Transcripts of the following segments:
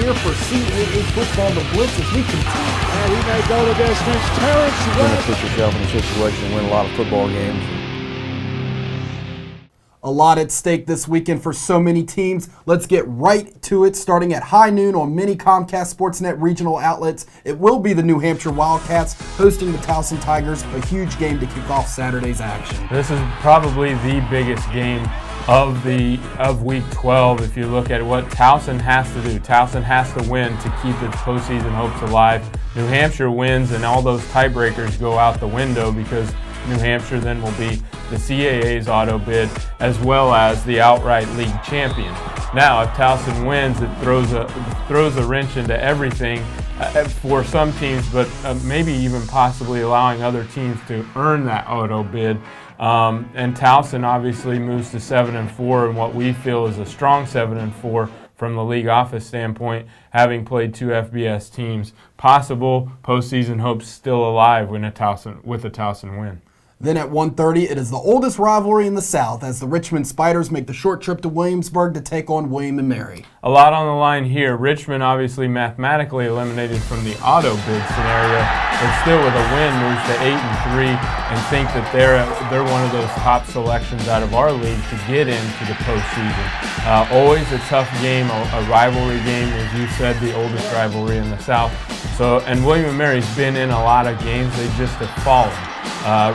here for CAA football, the Blitz, as we continue. And he may go the distance. Terrence You're going to West. put yourself in a situation to win a lot of football games. A lot at stake this weekend for so many teams. Let's get right to it, starting at high noon on many Comcast Sportsnet regional outlets. It will be the New Hampshire Wildcats hosting the Towson Tigers, a huge game to kick off Saturday's action. This is probably the biggest game of Week 12. If you look at what Towson has to do, Towson has to win to keep its postseason hopes alive. New Hampshire wins, and all those tiebreakers go out the window because New Hampshire then will be the CAA's auto bid as well as the outright league champion. Now, if Towson wins, it throws a wrench into everything for some teams, but maybe even possibly allowing other teams to earn that auto bid. And Towson obviously moves to 7-4 in what we feel is a strong 7-4 from the league office standpoint, having played two FBS teams. Possible postseason hopes still alive with a Towson win. Then at 1:30, it is the oldest rivalry in the South as the Richmond Spiders make the short trip to Williamsburg to take on William & Mary. A lot on the line here. Richmond obviously mathematically eliminated from the auto bid scenario, but still with a win moves to 8-3 and think that they're one of those top selections out of our league to get into the postseason. Always a tough game, a rivalry game, as you said, the oldest rivalry in the South. And William & Mary's been in a lot of games. They just have fallen.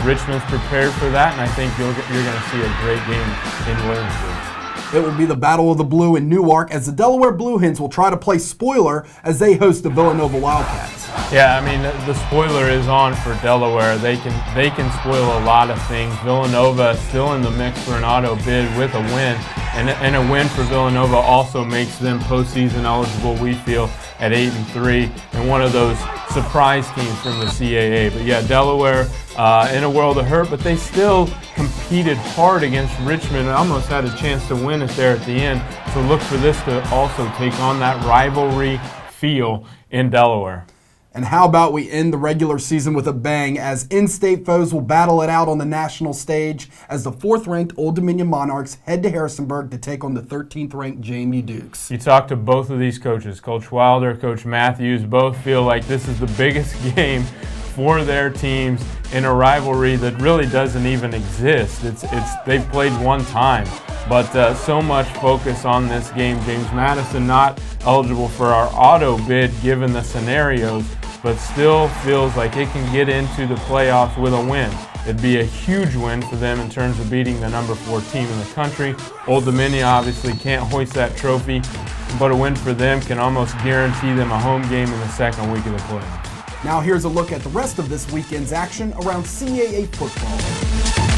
Richmond's prepared for that, and I think you're going to see a great game in Williamsburg. It will be the Battle of the Blue in Newark as the Delaware Blue Hens will try to play spoiler as they host the Villanova Wildcats. Yeah, I mean, the spoiler is on for Delaware. They can spoil a lot of things. Villanova still in the mix for an auto bid with a win, and a win for Villanova also makes them postseason eligible, we feel, at 8-3, and one of those surprise teams from the CAA. But yeah, Delaware in a world of hurt, but they still competed hard against Richmond and almost had a chance to win it there at the end. So look for this to also take on that rivalry feel in Delaware. And how about we end the regular season with a bang as in-state foes will battle it out on the national stage as the 4th-ranked Old Dominion Monarchs head to Harrisonburg to take on the 13th-ranked JMU Dukes. You talk to both of these coaches, Coach Wilder, Coach Matthews, both feel like this is the biggest game for their teams in a rivalry that really doesn't even exist. They've played one time, but so much focus on this game. James Madison not eligible for our auto bid given the scenarios, but still feels like it can get into the playoffs with a win. It'd be a huge win for them in terms of beating the number 4 team in the country. Old Dominion obviously can't hoist that trophy, but a win for them can almost guarantee them a home game in the second week of the playoffs. Now here's a look at the rest of this weekend's action around CAA football.